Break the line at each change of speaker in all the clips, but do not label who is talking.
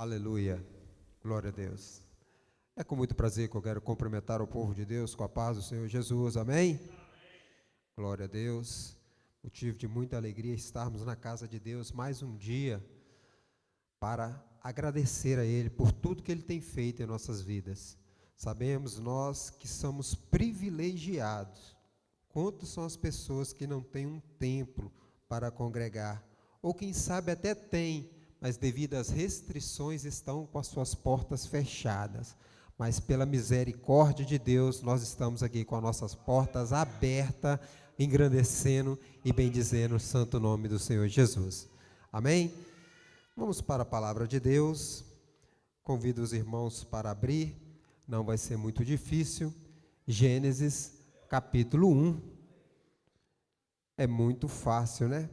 Aleluia, glória a Deus. É com muito prazer que eu quero cumprimentar o povo de Deus com a paz do Senhor Jesus, amém? Glória a Deus, motivo de muita alegria estarmos na casa de Deus mais um dia para agradecer a Ele por tudo que Ele tem feito em nossas vidas. Sabemos nós que somos privilegiados. Quantas são as pessoas que não têm um templo para congregar? Ou quem sabe até tem, mas devido às restrições estão com as suas portas fechadas. Mas pela misericórdia de Deus, nós estamos aqui com as nossas portas abertas, engrandecendo e bendizendo o santo nome do Senhor Jesus. Amém? Vamos para a palavra de Deus. Convido os irmãos para abrir, não vai ser muito difícil. Gênesis capítulo 1. É muito fácil, né?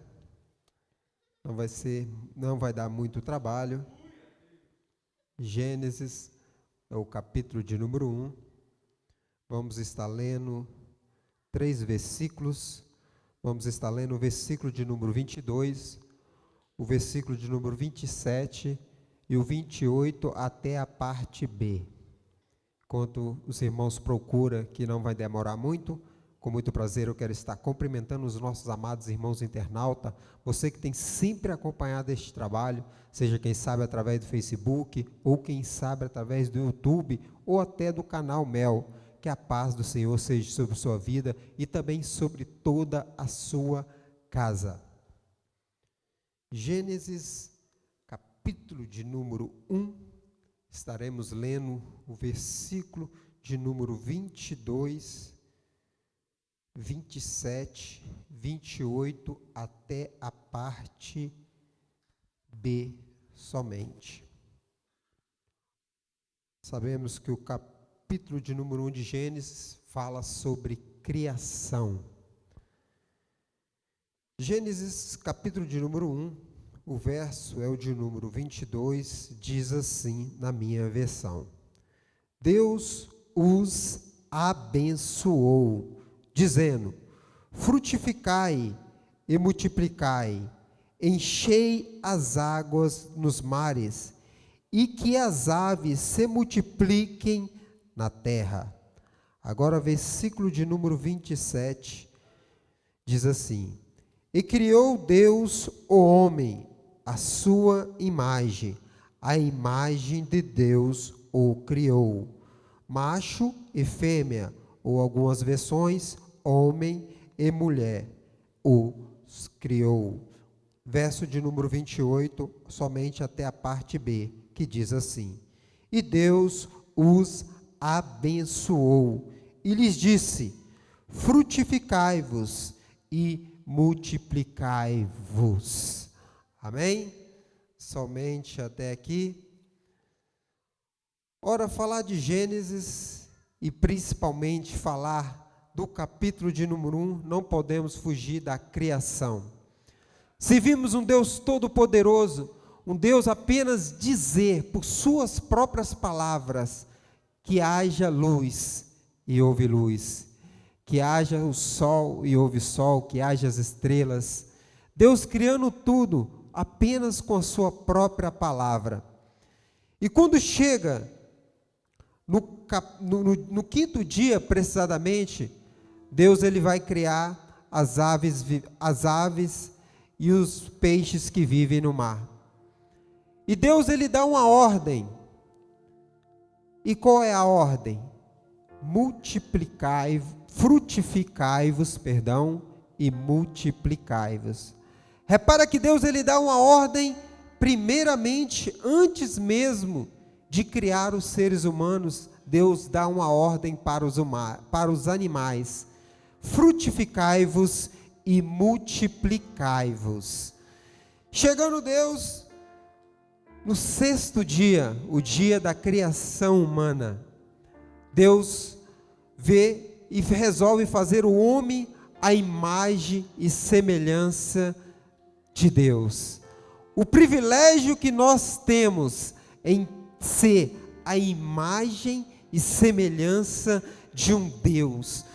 Não vai dar muito trabalho. Gênesis é o capítulo de número 1. Vamos estar lendo 3 versículos. Vamos estar lendo o versículo de número 22, o versículo de número 27 e o 28 até a parte B. Enquanto os irmãos procuram, que não vai demorar muito, com muito prazer eu quero estar cumprimentando os nossos amados irmãos internautas, você que tem sempre acompanhado este trabalho, seja quem sabe através do Facebook, ou quem sabe através do YouTube, ou até do canal Mel, que a paz do Senhor seja sobre sua vida e também sobre toda a sua casa. Gênesis, capítulo de número 1, estaremos lendo o versículo de número 22, 27, 28 até a parte B somente. Sabemos que o capítulo de número 1 de Gênesis fala sobre criação. Gênesis capítulo de número 1, o verso é o de número 22, diz assim na minha versão: Deus os abençoou, dizendo: frutificai e multiplicai, enchei as águas nos mares, e que as aves se multipliquem na terra. Agora, versículo de número 27, diz assim: E criou Deus o homem, à sua imagem, a imagem de Deus o criou, macho e fêmea, ou algumas versões, homem e mulher, os criou. Verso de número 28, somente até a parte B, que diz assim: E Deus os abençoou, e lhes disse: frutificai-vos e multiplicai-vos. Amém? Somente até aqui. Ora, falar de Gênesis e principalmente falar do capítulo de número 1, não podemos fugir da criação. Se vimos um Deus todo-poderoso, um Deus apenas dizer por suas próprias palavras que haja luz e houve luz, que haja o sol e houve sol, que haja as estrelas, Deus criando tudo apenas com a sua própria palavra. E quando chega no quinto dia, precisamente, Deus ele vai criar as aves e os peixes que vivem no mar. E Deus ele dá uma ordem. E qual é a ordem? Frutificai-vos, e multiplicai-vos. Repara que Deus ele dá uma ordem, primeiramente, antes mesmo de criar os seres humanos, Deus dá uma ordem para os animais: frutificai-vos e multiplicai-vos. Chegando Deus no sexto dia, o dia da criação humana, Deus vê e resolve fazer o homem à imagem e semelhança de Deus. O privilégio que nós temos em ser a imagem e semelhança de um Deus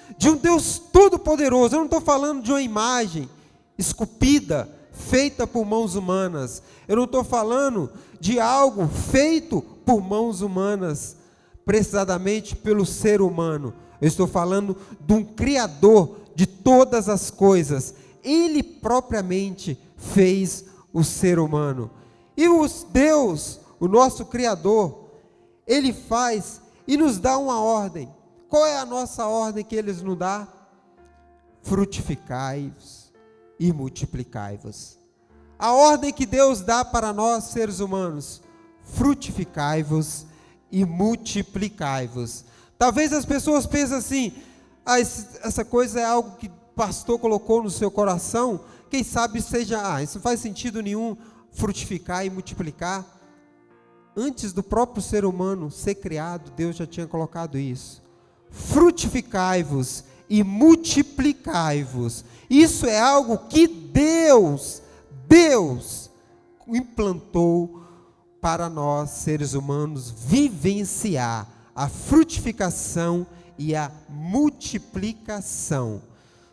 todo-poderoso. Eu não estou falando de uma imagem esculpida, feita por mãos humanas. Eu não estou falando de algo feito por mãos humanas, precisamente pelo ser humano. Eu estou falando de um Criador de todas as coisas. Ele propriamente fez o ser humano. E Deus, o nosso Criador, Ele faz e nos dá uma ordem. Qual é a nossa ordem que Ele nos dá? Frutificai-vos e multiplicai-vos. A ordem que Deus dá para nós, seres humanos: frutificai-vos e multiplicai-vos. Talvez as pessoas pensem assim: essa coisa é algo que o pastor colocou no seu coração, quem sabe seja, isso não faz sentido nenhum, frutificar e multiplicar. Antes do próprio ser humano ser criado, Deus já tinha colocado isso. Frutificai-vos e multiplicai-vos. Isso é algo que Deus implantou para nós, seres humanos, vivenciar a frutificação e a multiplicação.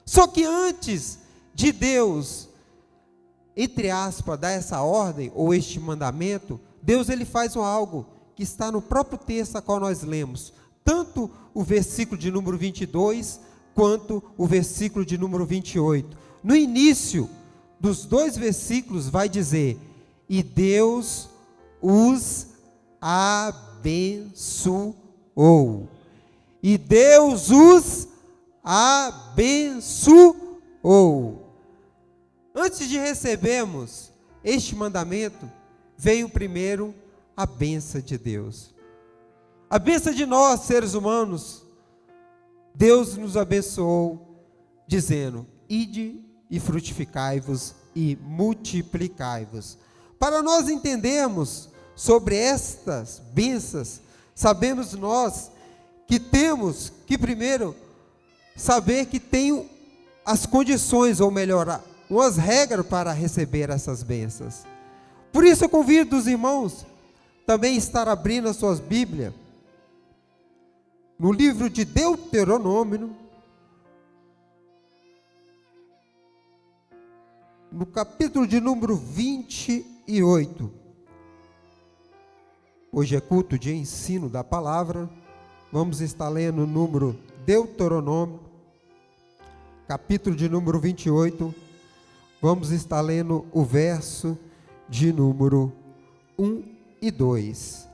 Só que antes de Deus, entre aspas, dar essa ordem ou este mandamento, Deus ele faz algo que está no próprio texto a qual nós lemos, tanto o versículo de número 22, quanto o versículo de número 28. No início dos dois versículos vai dizer: e Deus os abençoou. E Deus os abençoou. Antes de recebermos este mandamento, veio primeiro a bênção de Deus. A bênção de nós, seres humanos. Deus nos abençoou, dizendo: ide e frutificai-vos e multiplicai-vos. Para nós entendermos sobre estas bênçãos, sabemos nós que temos que primeiro saber que tem as condições, ou melhor, umas regras para receber essas bênçãos. Por isso eu convido os irmãos também estar abrindo as suas Bíblias no livro de Deuteronômio, no capítulo de número 28. Hoje é culto de ensino da palavra. Vamos estar lendo o número Deuteronômio, capítulo de número 28. Vamos estar lendo o verso de número 1 e 2.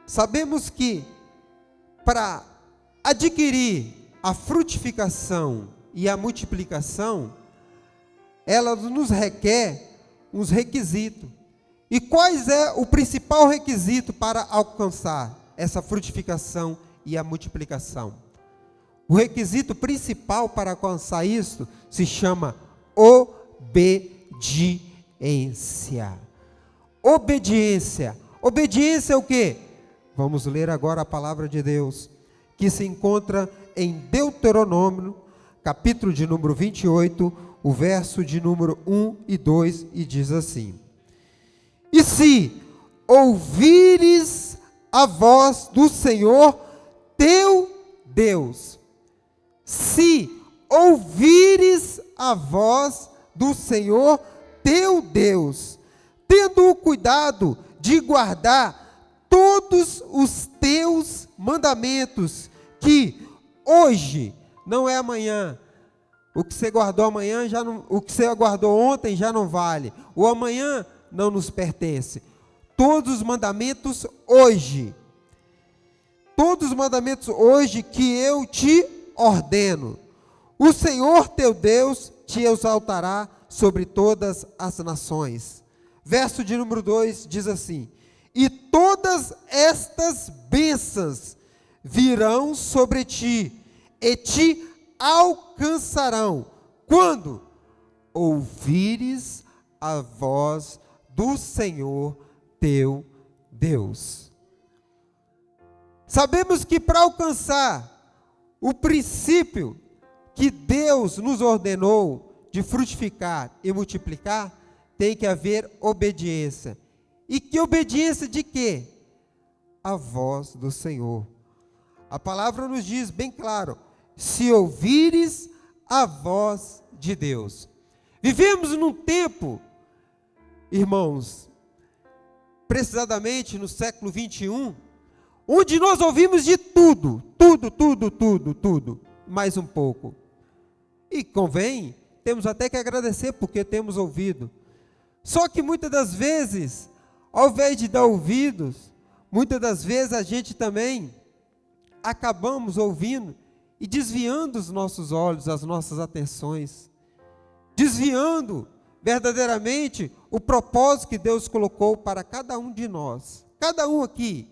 Sabemos que para adquirir a frutificação e a multiplicação, ela nos requer uns requisitos. E quais é o principal requisito para alcançar essa frutificação e a multiplicação? O requisito principal para alcançar isso se chama obediência. Obediência. Obediência é o quê? Vamos ler agora a palavra de Deus, que se encontra em Deuteronômio, capítulo de número 28, o verso de número 1 e 2, e diz assim: e se ouvires a voz do Senhor teu Deus, se ouvires a voz do Senhor teu Deus, tendo o cuidado de guardar todos os teus mandamentos, que hoje, não é amanhã, o que você guardou amanhã já não, o que você guardou ontem já não vale, o amanhã não nos pertence. Todos os mandamentos hoje, todos os mandamentos hoje que eu te ordeno, o Senhor teu Deus te exaltará sobre todas as nações. Verso de número 2 diz assim: e todas estas bênçãos virão sobre ti, e te alcançarão, quando ouvires a voz do Senhor teu Deus. Sabemos que para alcançar o princípio que Deus nos ordenou de frutificar e multiplicar, tem que haver obediência. E que obediência de quê? A voz do Senhor. A palavra nos diz bem claro: se ouvires a voz de Deus. Vivemos num tempo, irmãos, precisamente no século 21, onde nós ouvimos de tudo, tudo, mais um pouco. E convém, temos até que agradecer porque temos ouvido. Só que muitas das vezes, ao invés de dar ouvidos, muitas das vezes a gente também acabamos ouvindo e desviando os nossos olhos, as nossas atenções, desviando verdadeiramente o propósito que Deus colocou para cada um de nós, cada um aqui.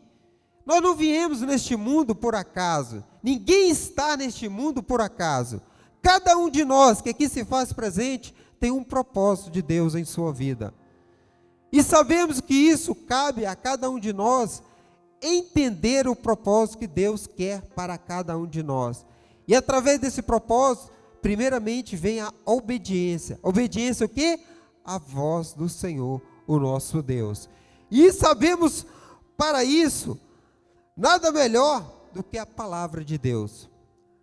Nós não viemos neste mundo por acaso, ninguém está neste mundo por acaso. Cada um de nós que aqui se faz presente tem um propósito de Deus em sua vida. E sabemos que isso cabe a cada um de nós entender o propósito que Deus quer para cada um de nós. E através desse propósito, primeiramente vem a obediência. Obediência o quê? A voz do Senhor, o nosso Deus. E sabemos para isso, nada melhor do que a palavra de Deus.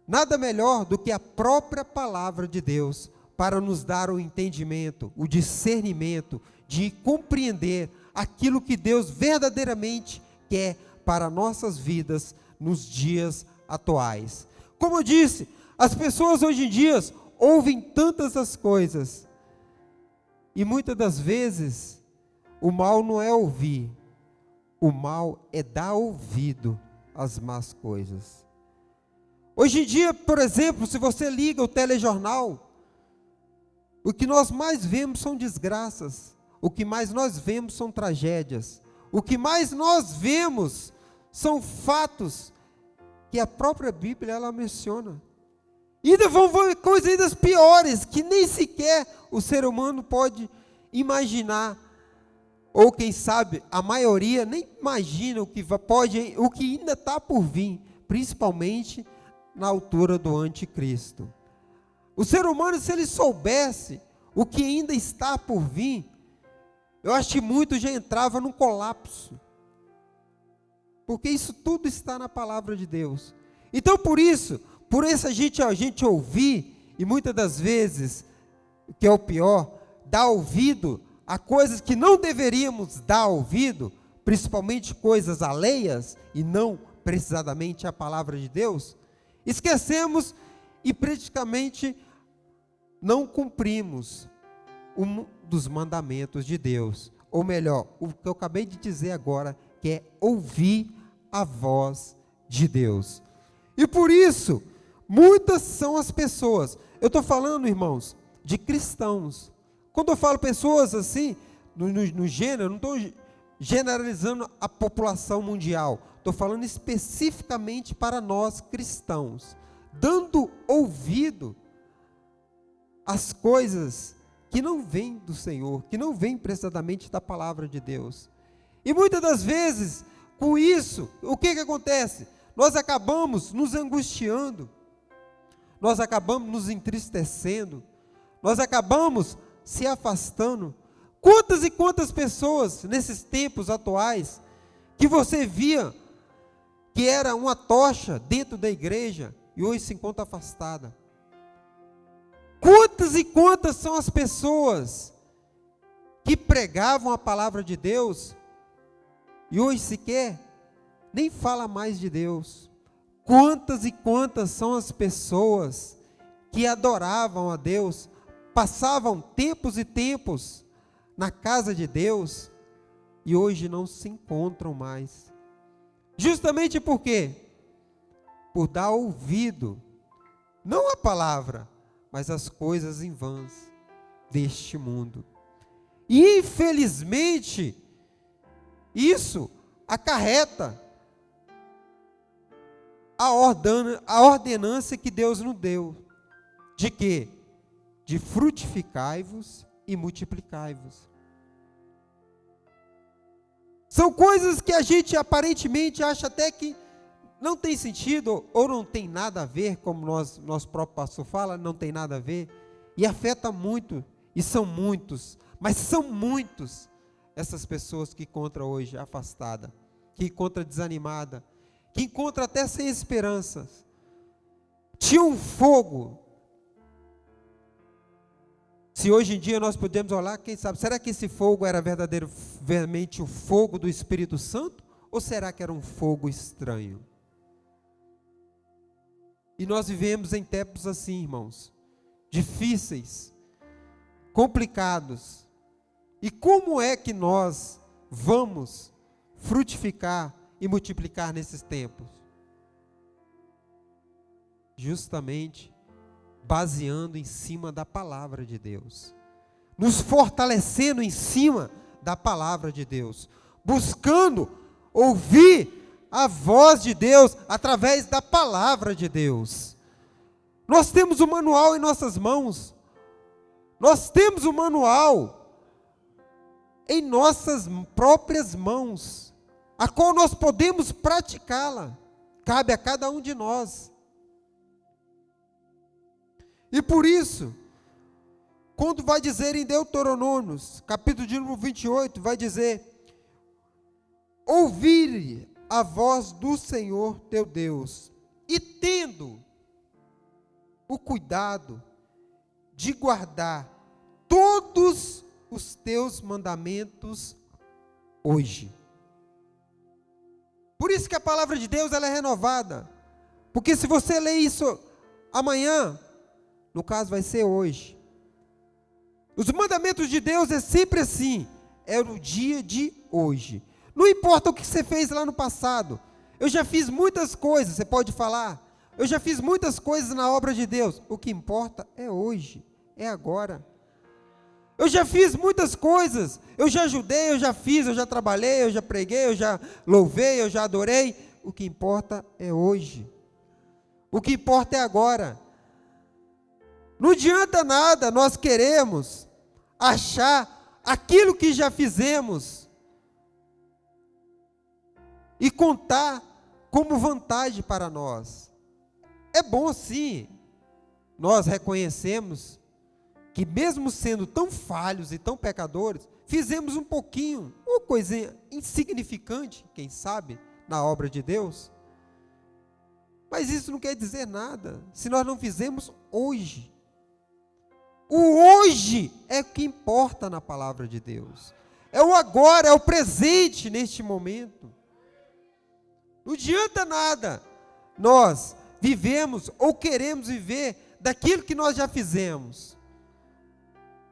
Nada melhor do que a própria palavra de Deus para nos dar o entendimento, o discernimento de compreender aquilo que Deus verdadeiramente quer para nossas vidas nos dias atuais. Como eu disse, as pessoas hoje em dia ouvem tantas as coisas e muitas das vezes o mal não é ouvir, o mal é dar ouvido às más coisas. Hoje em dia, por exemplo, se você liga o telejornal, o que nós mais vemos são desgraças, o que mais nós vemos são tragédias, o que mais nós vemos são fatos que a própria Bíblia ela menciona. E ainda vão ver coisas ainda piores, que nem sequer o ser humano pode imaginar, ou quem sabe, a maioria nem imagina o que ainda está por vir, principalmente na altura do anticristo. O ser humano, se ele soubesse o que ainda está por vir, eu acho que muito já entrava num colapso, porque isso tudo está na palavra de Deus. Então por isso a gente ouvir, e muitas das vezes, o que é o pior, dar ouvido a coisas que não deveríamos dar ouvido, principalmente coisas alheias, e não precisamente a palavra de Deus, esquecemos e praticamente não cumprimos um dos mandamentos de Deus, ou melhor, o que eu acabei de dizer agora, que é ouvir a voz de Deus. E por isso, muitas são as pessoas, eu estou falando, irmãos, de cristãos. Quando eu falo pessoas assim, no gênero, não estou generalizando a população mundial, estou falando especificamente para nós cristãos, dando ouvido às coisas que não vêm do Senhor, que não vêm precisamente da palavra de Deus. E muitas das vezes, com isso, o que acontece? Nós acabamos nos angustiando, nós acabamos nos entristecendo, nós acabamos se afastando. Quantas e quantas pessoas, nesses tempos atuais, que você via que era uma tocha dentro da igreja, e hoje se encontra afastada. Quantas e quantas são as pessoas que pregavam a palavra de Deus, e hoje sequer nem fala mais de Deus. Quantas e quantas são as pessoas que adoravam a Deus, passavam tempos e tempos na casa de Deus, e hoje não se encontram mais. Justamente por quê? Por dar ouvido, não à palavra, mas às coisas em vãs deste mundo. E infelizmente, isso acarreta a ordenança que Deus nos deu. De quê? De frutificai-vos e multiplicai-vos. São coisas que a gente aparentemente acha até que não tem sentido, ou não tem nada a ver, como nosso próprio pastor fala, não tem nada a ver, e afeta muito, e são muitos, mas são muitos, essas pessoas que encontram hoje afastada, que encontram desanimada, que encontram até sem esperanças. Tinha um fogo Se hoje em dia nós podemos olhar, quem sabe, será que esse fogo era verdadeiramente o fogo do Espírito Santo? Ou será que era um fogo estranho? E nós vivemos em tempos assim, irmãos, difíceis, complicados. E como é que nós vamos frutificar e multiplicar nesses tempos? Justamente baseando em cima da palavra de Deus, nos fortalecendo em cima da palavra de Deus, buscando ouvir a voz de Deus através da palavra de Deus. Nós temos o manual em nossas mãos, nós temos o manual em nossas próprias mãos, a qual nós podemos praticá-la, cabe a cada um de nós. E por isso, quando vai dizer em Deuteronômios, capítulo de número 28, vai dizer: ouvir a voz do Senhor teu Deus, e tendo o cuidado de guardar todos os teus mandamentos hoje. Por isso que a palavra de Deus ela é renovada, porque se você ler isso amanhã, no caso vai ser hoje. Os mandamentos de Deus é sempre assim, é no dia de hoje. Não importa o que você fez lá no passado. Eu já fiz muitas coisas, você pode falar. Eu já fiz muitas coisas na obra de Deus. O que importa é hoje, é agora. Eu já fiz muitas coisas. Eu já ajudei, eu já fiz, eu já trabalhei, eu já preguei, eu já louvei, eu já adorei. O que importa é hoje. O que importa é agora. Não adianta nada nós queremos achar aquilo que já fizemos e contar como vantagem para nós. É bom sim, nós reconhecemos que mesmo sendo tão falhos e tão pecadores, fizemos um pouquinho, uma coisinha insignificante, quem sabe, na obra de Deus. Mas isso não quer dizer nada, se nós não fizemos hoje. O hoje é o que importa na palavra de Deus. É o agora, é o presente neste momento. Não adianta nada nós vivemos ou queremos viver daquilo que nós já fizemos,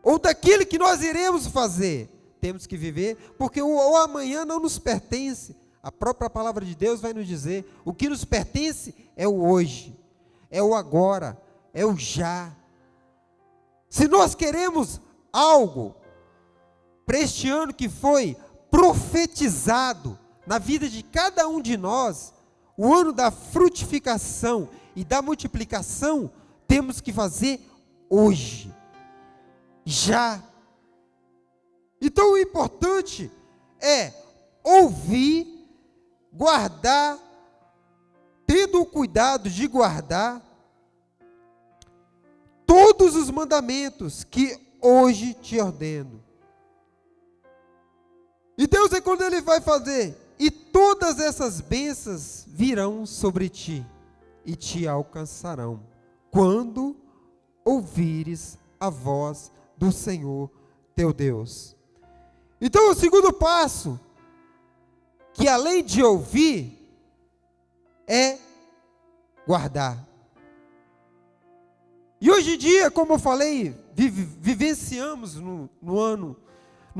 ou daquilo que nós iremos fazer. Temos que viver, porque o amanhã não nos pertence. A própria palavra de Deus vai nos dizer, o que nos pertence é o hoje, é o agora, é o já. Se nós queremos algo para este ano que foi profetizado na vida de cada um de nós, o ano da frutificação e da multiplicação, temos que fazer hoje, já. Então o importante é ouvir, guardar, tendo o cuidado de guardar todos os mandamentos que hoje te ordeno. E Deus é quando Ele vai fazer, e todas essas bênçãos virão sobre ti, e te alcançarão, quando ouvires a voz do Senhor teu Deus. Então o segundo passo, que além de ouvir, é guardar. E hoje em dia, como eu falei, vivenciamos no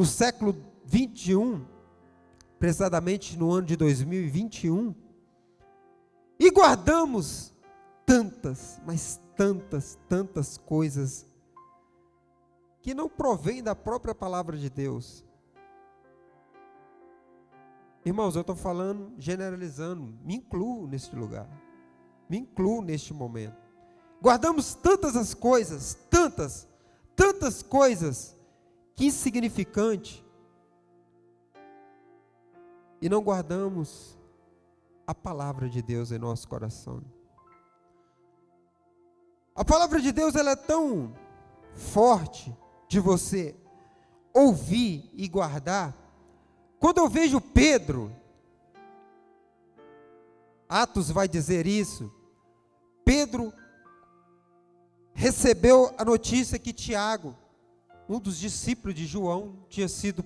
século 21, precisamente no ano de 2021, e guardamos tantas, mas tantas coisas que não provém da própria palavra de Deus. Irmãos, eu estou falando, generalizando, me incluo neste lugar, me incluo neste momento. Guardamos tantas as coisas, tantas coisas, que insignificante, e não guardamos a palavra de Deus em nosso coração. A palavra de Deus ela é tão forte de você ouvir e guardar. Quando eu vejo Pedro, Atos vai dizer isso, Pedro recebeu a notícia que Tiago um dos discípulos de João, tinha sido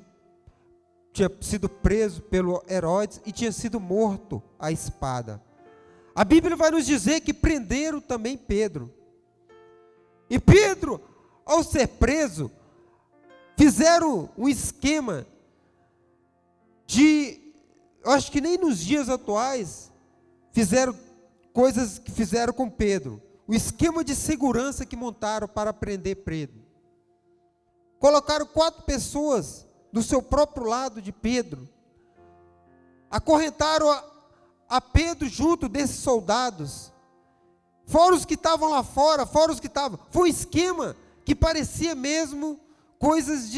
preso pelo Herodes e tinha sido morto à espada. A Bíblia vai nos dizer que prenderam também Pedro. E Pedro, ao ser preso, fizeram um esquema eu acho que nem nos dias atuais fizeram coisas que fizeram com Pedro. O esquema de segurança que montaram para prender Pedro. Colocaram 4 pessoas do seu próprio lado de Pedro. Acorrentaram a Pedro junto desses soldados. Fora os que estavam lá fora, fora os que estavam. Foi um esquema que parecia mesmo coisas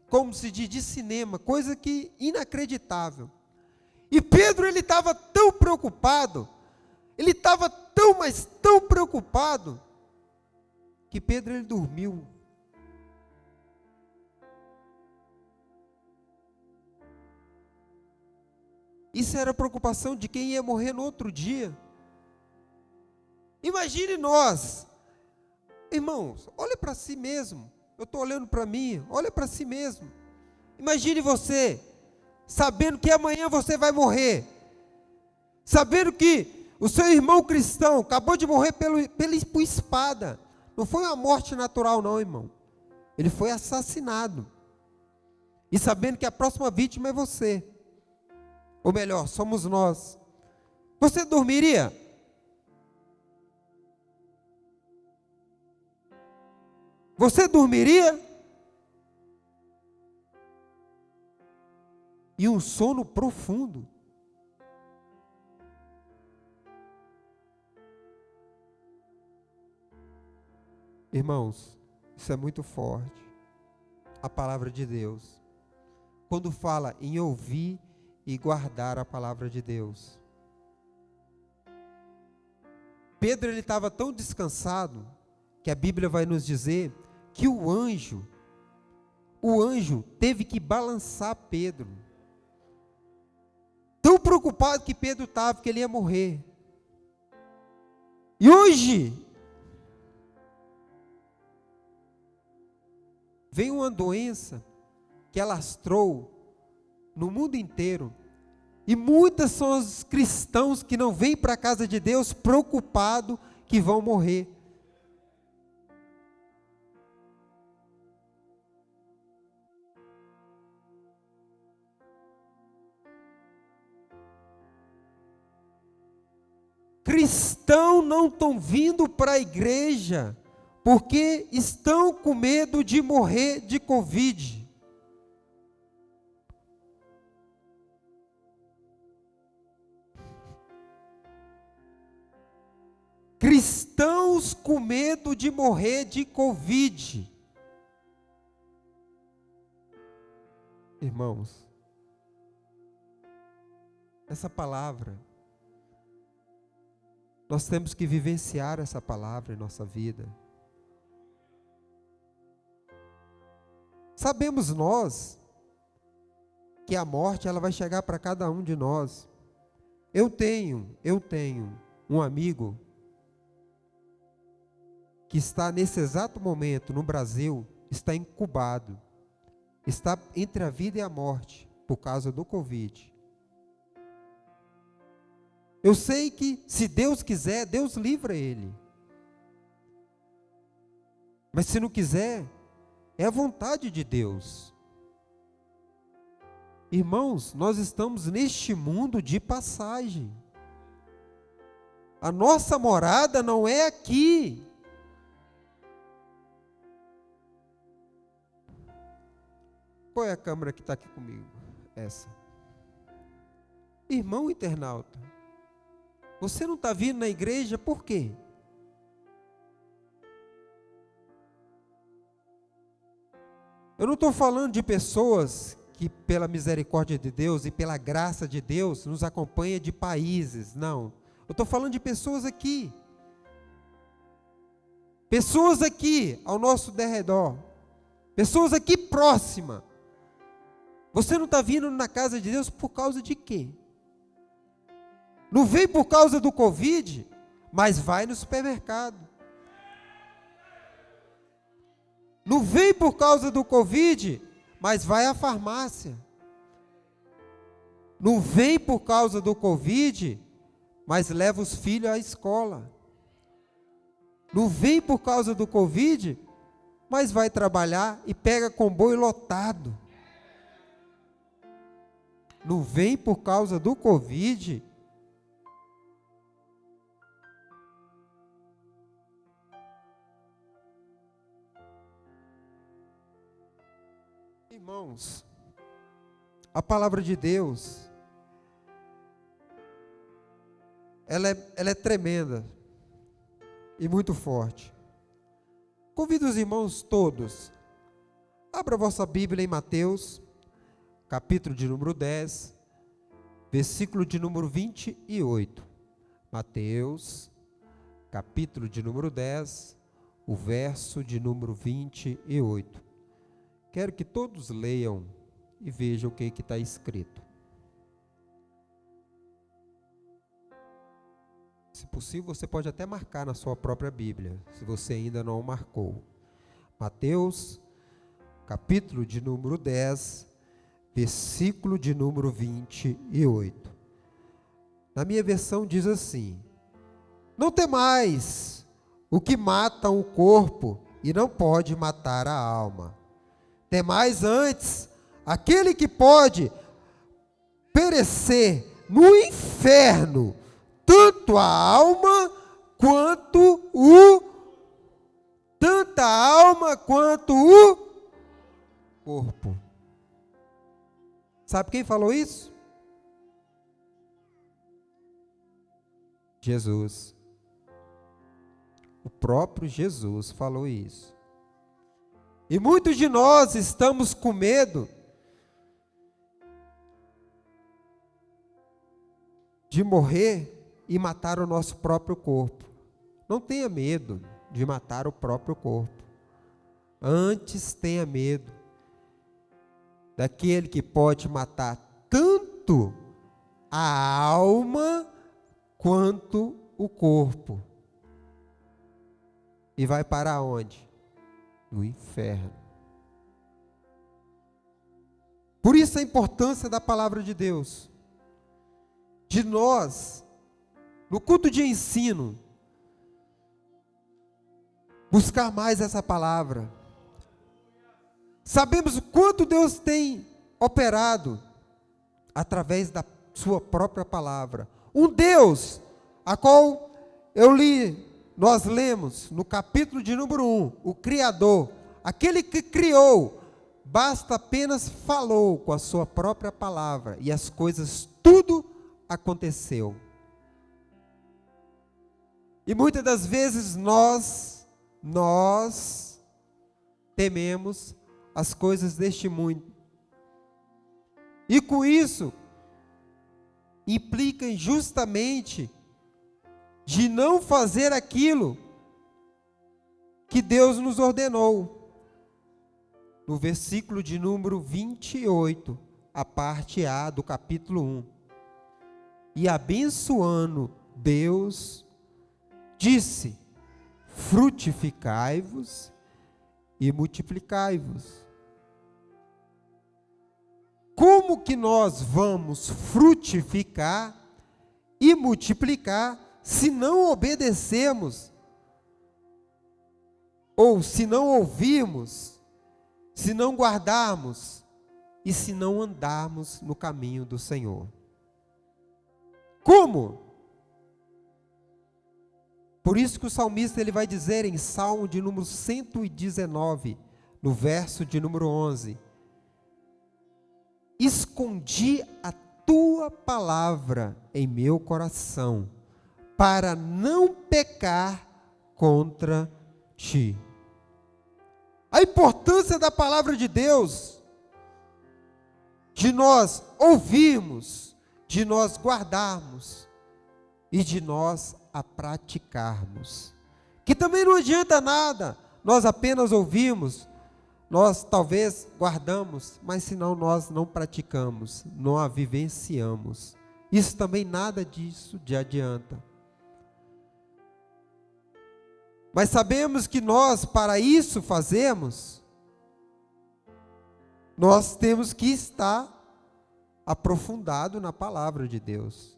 como se diz, de cinema, coisa que inacreditável. E Pedro, ele estava tão preocupado, ele estava tão, mas tão preocupado, que Pedro, ele dormiu. Isso era a preocupação de quem ia morrer no outro dia. Imagine nós, irmãos, olha para si mesmo. Eu estou olhando para mim, olha para si mesmo. Imagine você, sabendo que amanhã você vai morrer, sabendo que o seu irmão cristão acabou de morrer por espada. Não foi uma morte natural não, irmão. Ele foi assassinado. E sabendo que a próxima vítima é você. Ou melhor, somos nós. Você dormiria? Você dormiria? E um sono profundo. Irmãos, isso é muito forte. A palavra de Deus. Quando fala em ouvir e guardar a palavra de Deus. Pedro, ele estava tão descansado, que a Bíblia vai nos dizer que o anjo teve que balançar Pedro. Tão preocupado que Pedro estava, que ele ia morrer. E hoje, vem uma doença que alastrou no mundo inteiro. E muitos são os cristãos que não vêm para a casa de Deus preocupados que vão morrer. Cristãos não estão vindo para a igreja porque estão com medo de morrer de Covid. Cristãos com medo de morrer de Covid. Irmãos, essa palavra, nós temos que vivenciar essa palavra em nossa vida. Sabemos nós que a morte ela vai chegar para cada um de nós. Eu tenho um amigo que está nesse exato momento no Brasil, está incubado, está entre a vida e a morte por causa do Covid. Eu sei que, se Deus quiser, Deus livra ele. Mas se não quiser, é a vontade de Deus. Irmãos, nós estamos neste mundo de passagem. A nossa morada não é aqui. Qual é a câmera que está aqui comigo? Essa. Irmão internauta, você não está vindo na igreja por quê? Eu não estou falando de pessoas que pela misericórdia de Deus e pela graça de Deus nos acompanham de países, não. Eu estou falando de pessoas aqui. Pessoas aqui ao nosso derredor. Pessoas aqui próximas. Você não está vindo na casa de Deus por causa de quê? Não vem por causa do Covid, mas vai no supermercado. Não vem por causa do Covid, mas vai à farmácia. Não vem por causa do Covid, mas leva os filhos à escola. Não vem por causa do Covid, mas vai trabalhar e pega comboio lotado. Não vem por causa do Covid, irmãos, a palavra de Deus, ela é tremenda e muito forte. Convido os irmãos todos, abra a vossa Bíblia em Mateus, capítulo de número 10, versículo de número 28. Mateus, capítulo de número 10, o verso de número 28. Quero que todos leiam e vejam o que está escrito. Se possível, você pode até marcar na sua própria Bíblia, se você ainda não o marcou. Mateus, capítulo de número 10, versículo de número 28. Na minha versão diz assim: não temais o que mata o corpo e não pode matar a alma. Temais antes aquele que pode perecer no inferno, tanto a alma quanto o corpo. Sabe quem falou isso? Jesus. O próprio Jesus falou isso. E muitos de nós estamos com medo de morrer e matar o nosso próprio corpo. Não tenha medo de matar o próprio corpo. Antes tenha medo daquele que pode matar tanto a alma quanto o corpo. E vai para onde? No inferno. Por isso a importância da palavra de Deus. De nós, no culto de ensino, buscar mais essa palavra. Sabemos o quanto Deus tem operado através da sua própria palavra. Um Deus, a qual nós lemos no capítulo de número 1, o Criador, aquele que criou, basta apenas falou com a sua própria palavra e as coisas tudo aconteceu. E muitas das vezes nós tememos as coisas deste mundo. E com isso, implica justamente de não fazer aquilo que Deus nos ordenou. No versículo de número 28, a parte A do capítulo 1. E abençoando Deus, disse: frutificai-vos e multiplicai-vos. Como que nós vamos frutificar e multiplicar se não obedecemos, ou se não ouvirmos, se não guardarmos e se não andarmos no caminho do Senhor? Como? Por isso que o salmista ele vai dizer em Salmo de número 119, no verso de número 11: escondi a tua palavra em meu coração, para não pecar contra ti. A importância da palavra de Deus, de nós ouvirmos, de nós guardarmos e de nós a praticarmos. Que também não adianta nada nós apenas ouvimos, nós talvez guardamos, mas senão nós não praticamos, não a vivenciamos. Isso também nada disso de adianta. Mas sabemos que nós, para isso fazermos, nós temos que estar aprofundado na palavra de Deus.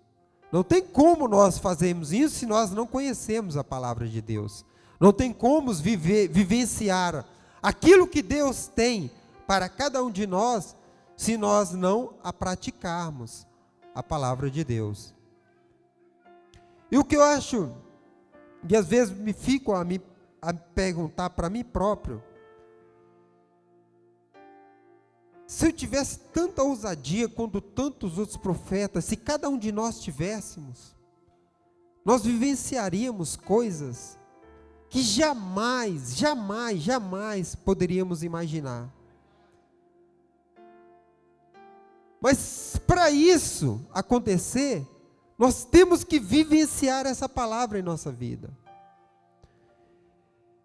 Não tem como nós fazermos isso se nós não conhecemos a palavra de Deus. Não tem como vivenciar aquilo que Deus tem para cada um de nós, se nós não a praticarmos, a palavra de Deus. E o que eu acho, e às vezes me fico a perguntar para mim próprio, se eu tivesse tanta ousadia quanto tantos outros profetas, se cada um de nós tivéssemos, nós vivenciaríamos coisas que jamais, jamais, jamais poderíamos imaginar. Mas para isso acontecer, nós temos que vivenciar essa palavra em nossa vida.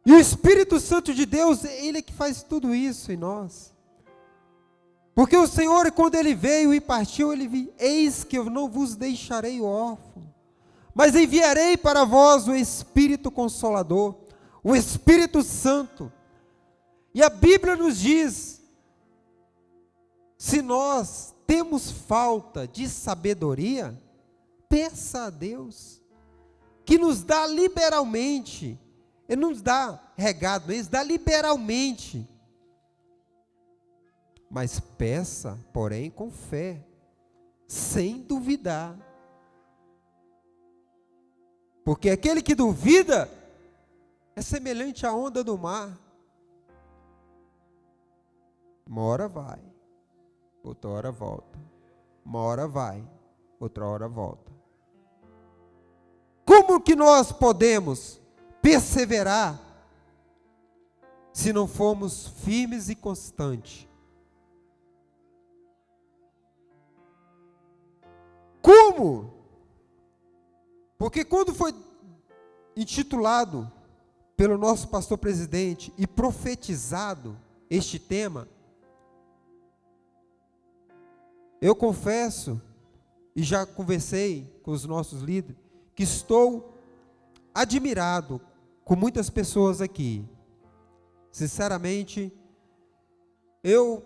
E o Espírito Santo de Deus, Ele é que faz tudo isso em nós. Porque o Senhor, quando Ele veio e partiu, Ele disse: eis que eu não vos deixarei órfão, mas enviarei para vós o Espírito Consolador, o Espírito Santo. E a Bíblia nos diz, se nós temos falta de sabedoria, peça a Deus, que nos dá liberalmente. Ele não nos dá regado, Ele nos dá liberalmente. Mas peça, porém, com fé, sem duvidar. Porque aquele que duvida é semelhante à onda do mar. Uma hora vai, outra hora volta. Uma hora vai, outra hora volta. Como que nós podemos perseverar se não formos firmes e constantes? Como? Porque quando foi intitulado pelo nosso pastor presidente e profetizado este tema, eu confesso, e já conversei com os nossos líderes, que estou admirado com muitas pessoas aqui. Sinceramente, eu,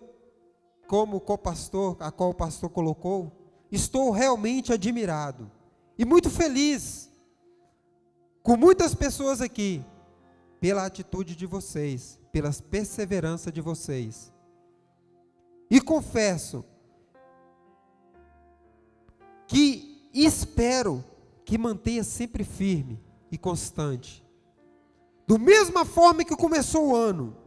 como co-pastor, a qual o pastor colocou, estou realmente admirado e muito feliz com muitas pessoas aqui, pela atitude de vocês, pela perseverança de vocês. E confesso que espero que mantenha sempre firme e constante, do mesma forma que começou o ano,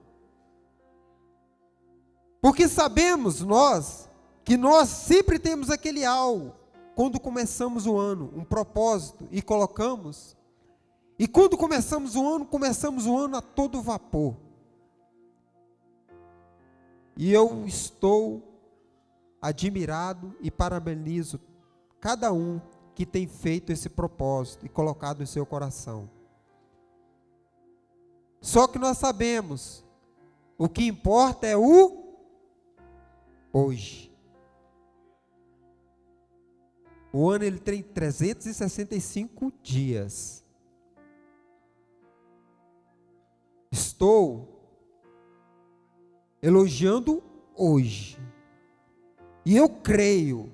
porque sabemos nós, que nós sempre temos aquele algo, quando começamos o ano, um propósito, e colocamos, e quando começamos o ano a todo vapor. E eu estou admirado e parabenizo cada um que tem feito esse propósito e colocado em seu coração. Só que nós sabemos, o que importa é o hoje. O ano ele tem 365 dias. Estou elogiando hoje. E eu creio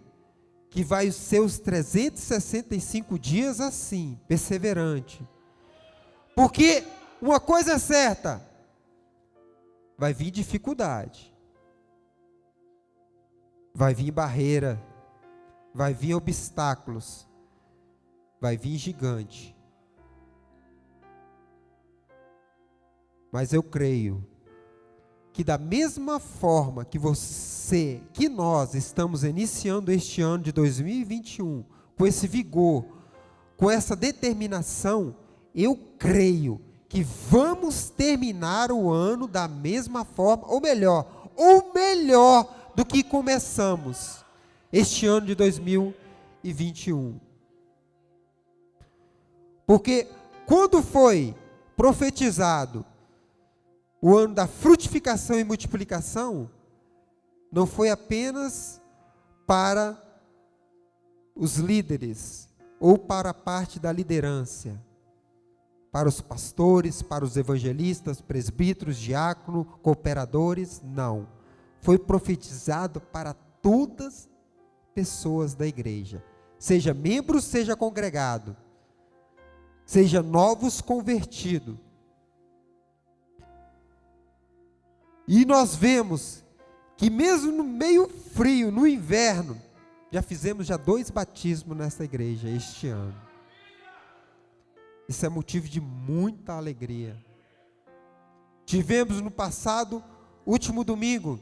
que vai ser os 365 dias assim, perseverante. Porque uma coisa é certa, vai vir dificuldade, vai vir barreira, vai vir obstáculos, vai vir gigante. Mas eu creio que da mesma forma que nós estamos iniciando este ano de 2021, com esse vigor, com essa determinação, eu creio que vamos terminar o ano da mesma forma, ou melhor do que começamos este ano de 2021. Porque quando foi profetizado o ano da frutificação e multiplicação, não foi apenas para os líderes, ou para a parte da liderança, para os pastores, para os evangelistas, presbíteros, diáconos, cooperadores, não. Foi profetizado para todas as pessoas da igreja, seja membro, seja congregado, seja novos convertidos. E nós vemos que mesmo no meio frio, no inverno, já fizemos 2 batismos nessa igreja este ano. Isso é motivo de muita alegria. Tivemos no passado, último domingo,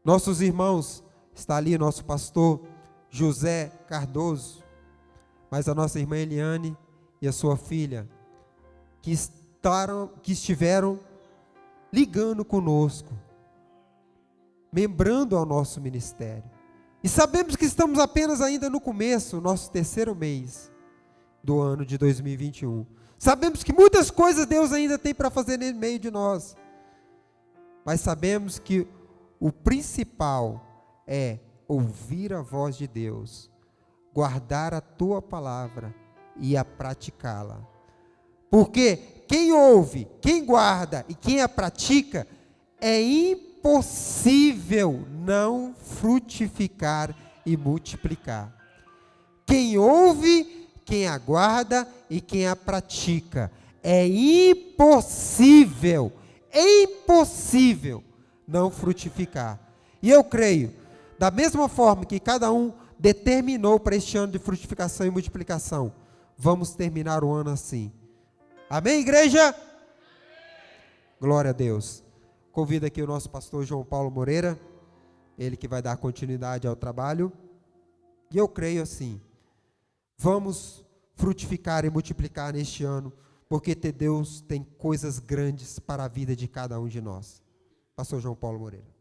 nossos irmãos, está ali nosso pastor José Cardoso, mas a nossa irmã Eliane e a sua filha, que estiveram ligando conosco, membrando ao nosso ministério. E sabemos que estamos apenas ainda no começo, nosso 3º mês do ano de 2021. Sabemos que muitas coisas Deus ainda tem para fazer no meio de nós. Mas sabemos que o principal é ouvir a voz de Deus, guardar a tua palavra e a praticá-la. Porque quem ouve, quem guarda e quem a pratica, é impossível não frutificar e multiplicar. Quem ouve, quem a guarda e quem a pratica, é impossível não frutificar. E eu creio, da mesma forma que cada um determinou para este ano de frutificação e multiplicação, vamos terminar o ano assim. Amém, igreja? Glória a Deus. Convido aqui o nosso pastor João Paulo Moreira, ele que vai dar continuidade ao trabalho. E eu creio assim, vamos frutificar e multiplicar neste ano, porque Deus tem coisas grandes para a vida de cada um de nós. Pastor João Paulo Moreira.